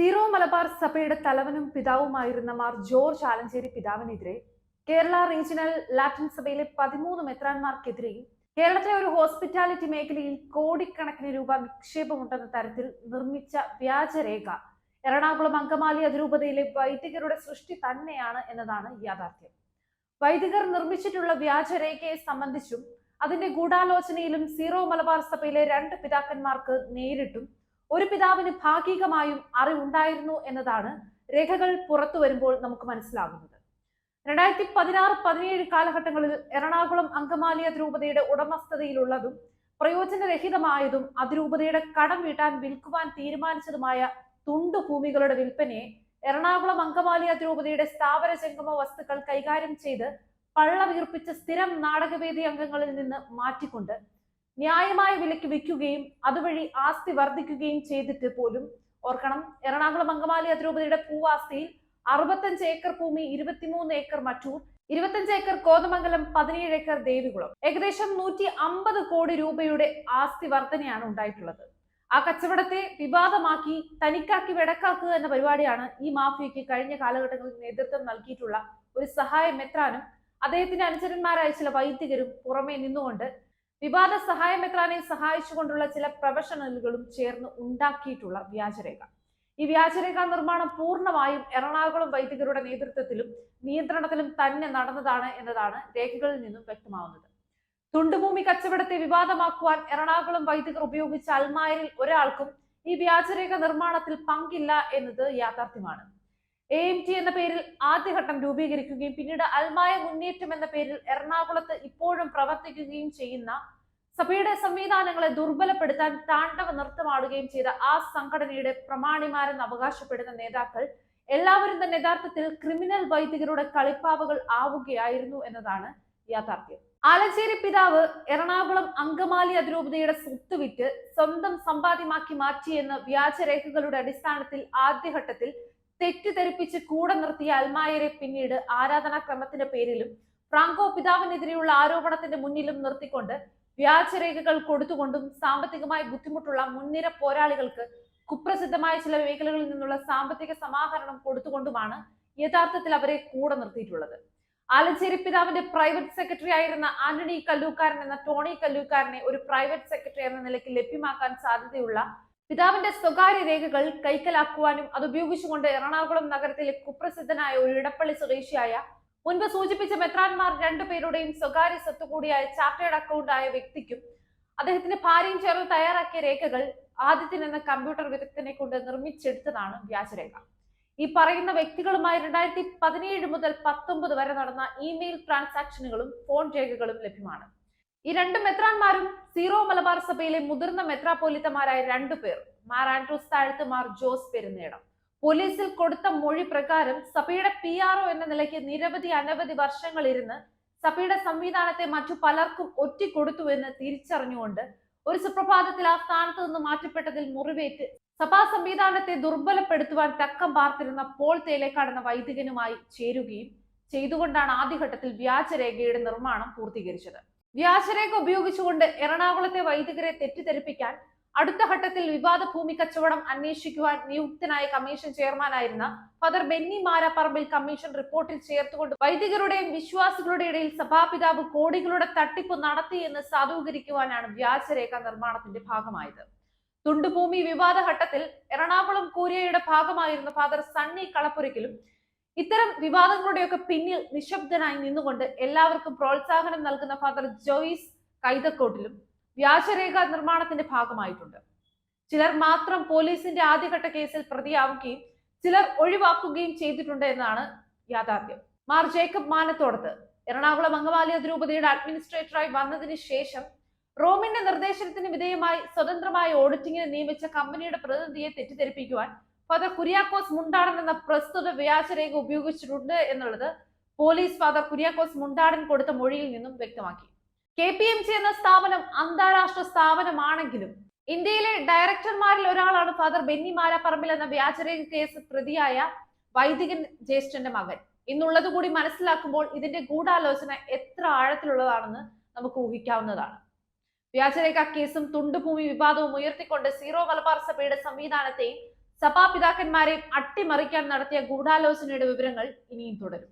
Zero Malabar സഭയുടെ തലവനും പിതാവുമായിരുന്ന മാർ ജോർജ് ആലഞ്ചേരി പിതാവിനെതിരെ കേരള റീജിയണൽ ലാറ്റിൻ സഭയിലെ 13 മെത്രാന്മാർക്കെതിരെയും കേരളത്തിലെ ഒരു ഹോസ്പിറ്റാലിറ്റി മേഖലയിൽ കോടിക്കണക്കിന് രൂപ നിക്ഷേപമുണ്ടെന്ന തരത്തിൽ നിർമ്മിച്ച വ്യാജരേഖ എറണാകുളം അങ്കമാലി അതിരൂപതയിലെ വൈദികരുടെ സൃഷ്ടി തന്നെയാണ് എന്നതാണ് യാഥാർത്ഥ്യം. വൈദികർ നിർമ്മിച്ചിട്ടുള്ള വ്യാജരേഖയെ സംബന്ധിച്ചും അതിന്റെ ഗൂഢാലോചനയിലും സീറോ മലബാർ സഭയിലെ 2 പിതാക്കന്മാർക്ക് നേരിട്ടും ഒരു പിതാവിന് ഭാഗികമായും അറിവുണ്ടായിരുന്നു എന്നതാണ് രേഖകൾ പുറത്തു വരുമ്പോൾ നമുക്ക് മനസ്സിലാകുന്നത്. 2016-17 കാലഘട്ടങ്ങളിൽ എറണാകുളം അങ്കമാലി അതിരൂപതയുടെ ഉടമസ്ഥതയിലുള്ളതും പ്രയോജനരഹിതമായതും അതിരൂപതയുടെ കടം വീട്ടാൻ വിൽക്കുവാൻ തീരുമാനിച്ചതുമായ തുണ്ടുഭൂമികളുടെ വിൽപ്പനയെ എറണാകുളം അങ്കമാലി അതിരൂപതയുടെ സ്ഥാവര ജംഗമ വസ്തുക്കൾ കൈകാര്യം ചെയ്ത് പള്ള വീർപ്പിച്ച സ്ഥിരം നാടകവേദി അംഗങ്ങളിൽ നിന്ന് മാറ്റിക്കൊണ്ട് ന്യായമായ വിലയ്ക്ക് വിൽക്കുകയും അതുവഴി ആസ്തി വർദ്ധിക്കുകയും ചെയ്തിട്ട് പോലും ഓർക്കണം, എറണാകുളം അങ്കമാലി അതിരൂപതയുടെ ഭൂവാസ്തിയിൽ 65 ഏക്കർ ഭൂമി, 23 acre Mattoor, 25 acre Kothamangalam, 17 acre Devikulam, ഏകദേശം 150 കോടി രൂപയുടെ ആസ്തി വർധനയാണ് ഉണ്ടായിട്ടുള്ളത്. ആ കച്ചവടത്തെ വിവാദമാക്കി തനിക്കാക്കി വെടക്കാക്കുക എന്ന പരിപാടിയാണ് ഈ മാഫിയയ്ക്ക് കഴിഞ്ഞ കാലഘട്ടങ്ങളിൽ നേതൃത്വം നൽകിയിട്ടുള്ള ഒരു സഹായ മെത്രാനും അദ്ദേഹത്തിന്റെ അനുചരന്മാരായ ചില വൈദികരും പുറമെ നിന്നുകൊണ്ട് വിവാദ സഹായ മെത്രാനെ സഹായിച്ചുകൊണ്ടുള്ള ചില പ്രൊഫഷണലുകളും ചേർന്ന് ഉണ്ടാക്കിയിട്ടുള്ള വ്യാജരേഖ. ഈ വ്യാജരേഖ നിർമ്മാണം പൂർണ്ണമായും എറണാകുളം വൈദികരുടെ നേതൃത്വത്തിലും നിയന്ത്രണത്തിലും തന്നെ നടന്നതാണ് എന്നതാണ് രേഖകളിൽ നിന്നും വ്യക്തമാവുന്നത്. തുണ്ടുഭൂമി കച്ചവടത്തെ വിവാദമാക്കുവാൻ എറണാകുളം വൈദികർ ഉപയോഗിച്ച അൽമായരിൽ ഒരാൾക്കും ഈ വ്യാജരേഖ നിർമ്മാണത്തിൽ പങ്കില്ല എന്നത് യാഥാർത്ഥ്യമാണ്. AMT എന്ന പേരിൽ ആദ്യഘട്ടം രൂപീകരിക്കുകയും പിന്നീട് അൽമായ മുന്നേറ്റം എന്ന പേരിൽ എറണാകുളത്ത് ഇപ്പോഴും പ്രവർത്തിക്കുകയും ചെയ്യുന്ന സഭയുടെ സംവിധാനങ്ങളെ ദുർബലപ്പെടുത്താൻ താണ്ഡവ നൃത്തമാടുകയും ചെയ്ത ആ സംഘടനയുടെ പ്രമാണിമാരെന്ന് അവകാശപ്പെടുന്ന നേതാക്കൾ എല്ലാവരും തന്നെ യഥാർത്ഥത്തിൽ ക്രിമിനൽ വൈദികരുടെ കളിപ്പാവകൾ ആവുകയായിരുന്നു എന്നതാണ് യാഥാർത്ഥ്യം. ആലഞ്ചേരി പിതാവ് എറണാകുളം അങ്കമാലി അതിരൂപതയുടെ സ്വത്ത് വിറ്റ് സ്വന്തം സമ്പാദ്യമാക്കി മാറ്റിയെന്ന് വ്യാജരേഖകളുടെ അടിസ്ഥാനത്തിൽ ആദ്യഘട്ടത്തിൽ തെറ്റിദ്ധരിപ്പിച്ച് കൂടെ നിർത്തിയ അൽമായരെ പിന്നീട് ആരാധനാക്രമത്തിന്റെ പേരിലും ഫ്രാങ്കോ പിതാവിനെതിരെയുള്ള ആരോപണത്തിന്റെ മുന്നിലും നിർത്തിക്കൊണ്ട് വ്യാജരേഖകൾ കൊടുത്തുകൊണ്ടും സാമ്പത്തികമായി ബുദ്ധിമുട്ടുള്ള മുൻനിര പോരാളികൾക്ക് കുപ്രസിദ്ധമായ ചില മേഖലകളിൽ നിന്നുള്ള സാമ്പത്തിക സമാഹരണം കൊടുത്തുകൊണ്ടുമാണ് യഥാർത്ഥത്തിൽ അവരെ കൂടെ നിർത്തിയിട്ടുള്ളത്. ആലഞ്ചേരി പിതാവിന്റെ പ്രൈവറ്റ് സെക്രട്ടറി ആയിരുന്ന ആന്റണി കല്ലൂക്കാരൻ എന്ന ടോണി കല്ലൂക്കാരനെ ഒരു പ്രൈവറ്റ് സെക്രട്ടറി എന്ന നിലയ്ക്ക് ലഭ്യമാക്കാൻ സാധ്യതയുള്ള പിതാവിന്റെ സ്വകാര്യ രേഖകൾ കൈക്കലാക്കുവാനും അതുപയോഗിച്ചുകൊണ്ട് എറണാകുളം നഗരത്തിലെ കുപ്രസിദ്ധനായ ഒരു ഇടപ്പള്ളി സ്വദേശിയായ മുൻപ് സൂചിപ്പിച്ച മെത്രാന്മാർ 2 പേരുടെയും സ്വകാര്യ സ്വത്ത് കൂടിയായ ചാർട്ടേഡ് അക്കൗണ്ട് ആയ വ്യക്തിക്കും അദ്ദേഹത്തിന്റെ ഭാര്യയും ചേർന്ന് തയ്യാറാക്കിയ രേഖകൾ ആദിത്യൻ എന്ന കമ്പ്യൂട്ടർ വിദഗ്ധനെ കൊണ്ട് നിർമ്മിച്ചെടുത്തതാണ് വ്യാജരേഖ. ഈ പറയുന്ന വ്യക്തികളുമായി 2017 മുതൽ 19 വരെ നടന്ന ഇമെയിൽ ട്രാൻസാക്ഷനുകളും ഫോൺ രേഖകളും ലഭ്യമാണ്. ഈ 2 മെത്രാന്മാരും സീറോ മലബാർ സഭയിലെ മുതിർന്ന മെത്രാപോലിത്തമാരായ 2 പേർ, മാർ ആൻഡ്രൂസ് താഴത്ത്, മാർ ജോസ് പെരുന്നേടം. പോലീസിൽ കൊടുത്ത മൊഴി പ്രകാരം സഭയുടെ PRO എന്ന നിലയ്ക്ക് അനവധി വർഷങ്ങൾ ഇരുന്ന് സഭയുടെ സംവിധാനത്തെ മറ്റു പലർക്കും ഒറ്റിക്കൊടുത്തുവെന്ന് തിരിച്ചറിഞ്ഞുകൊണ്ട് ഒരു സുപ്രഭാതത്തിൽ ആ സ്ഥാനത്ത് നിന്ന് മാറ്റപ്പെട്ടതിൽ മുറിവേറ്റ് സഭാ സംവിധാനത്തെ ദുർബലപ്പെടുത്തുവാൻ തക്കം പാർത്തിരുന്ന പോൾ തേലേക്കാട് എന്ന വൈദികനുമായി ചേരുകയും ചെയ്തുകൊണ്ടാണ് ആദ്യഘട്ടത്തിൽ വ്യാജരേഖയുടെ നിർമ്മാണം പൂർത്തീകരിച്ചത്. വ്യാജരേഖ ഉപയോഗിച്ചുകൊണ്ട് എറണാകുളത്തെ വൈദികരെ തെറ്റിദ്ധരിപ്പിക്കാൻ അടുത്ത ഘട്ടത്തിൽ വിവാദ ഭൂമി കച്ചവടം അന്വേഷിക്കുവാൻ നിയുക്തനായ കമ്മീഷൻ ചെയർമാനായിരുന്ന ഫാദർ ബെന്നി മാരാപ്പറമ്പിൽ കമ്മീഷൻ റിപ്പോർട്ടിൽ ചേർത്തുകൊണ്ട് വൈദികരുടെയും വിശ്വാസികളുടെ ഇടയിൽ സഭാപിതാവ് കോടികളുടെ തട്ടിപ്പ് നടത്തി എന്ന് സാധൂകരിക്കുവാനാണ് വ്യാജരേഖ നിർമ്മാണത്തിന്റെ ഭാഗമായത്. തുണ്ടുഭൂമി വിവാദ ഘട്ടത്തിൽ എറണാകുളം കൂരിയയുടെ ഭാഗമായിരുന്ന ഫാദർ സണ്ണി കളപ്പുരയ്ക്കലും ഇത്തരം വിവാദങ്ങളുടെയൊക്കെ പിന്നിൽ നിശബ്ദനായി നിന്നുകൊണ്ട് എല്ലാവർക്കും പ്രോത്സാഹനം നൽകുന്ന ഫാദർ ജോയിസ് കൈതക്കോട്ടിലും വ്യാജരേഖ നിർമ്മാണത്തിന്റെ ഭാഗമായിട്ടുണ്ട്. ചിലർ മാത്രം പോലീസിന്റെ ആദ്യഘട്ട കേസിൽ പ്രതിയാവുകയും ചിലർ ഒഴിവാക്കുകയും ചെയ്തിട്ടുണ്ട് എന്നാണ് യാഥാർത്ഥ്യം. മാർ ജേക്കബ് മാനത്തോടത്ത് എറണാകുളം അങ്കമാലി അതിരൂപതയുടെ അഡ്മിനിസ്ട്രേറ്ററായി വന്നതിന് ശേഷം റോമിന്റെ നിർദ്ദേശത്തിന് വിധേയമായി സ്വതന്ത്രമായ ഓഡിറ്റിംഗിന് നിയമിച്ച കമ്പനിയുടെ പ്രതിനിധിയെ തെറ്റിദ്ധരിപ്പിക്കുവാൻ ഫാദർ കുര്യാക്കോസ് മുണ്ടാടൻ എന്ന പ്രസ്തുത വ്യാജരേഖ ഉപയോഗിച്ചിട്ടുണ്ട് എന്നുള്ളത് പോലീസ് ഫാദർ കുര്യാക്കോസ് മുണ്ടാടൻ കൊടുത്ത മൊഴിയിൽ നിന്നും വ്യക്തമാക്കി. KPMG എന്ന സ്ഥാപനം അന്താരാഷ്ട്ര സ്ഥാപനമാണെങ്കിലും ഇന്ത്യയിലെ ഡയറക്ടർമാരിൽ ഒരാളാണ് ഫാദർ ബെന്നി മാരാപ്പറമ്പിൽ എന്ന വ്യാജരേഖ കേസ് പ്രതിയായ വൈദികൻ ജ്യേഷ്ഠന്റെ മകൻ എന്നുള്ളത് കൂടി മനസ്സിലാക്കുമ്പോൾ ഇതിന്റെ ഗൂഢാലോചന എത്ര ആഴത്തിലുള്ളതാണെന്ന് നമുക്ക് ഊഹിക്കാവുന്നതാണ്. വ്യാജരേഖ കേസും തുണ്ടുഭൂമി വിവാദവും ഉയർത്തിക്കൊണ്ട് സീറോ മലബാർ സഭയുടെ സംവിധാനത്തെയും സഭാപിതാക്കന്മാരെയും അട്ടിമറിക്കാൻ നടത്തിയ ഗൂഢാലോചനയുടെ വിവരങ്ങൾ ഇനിയും തുടരും.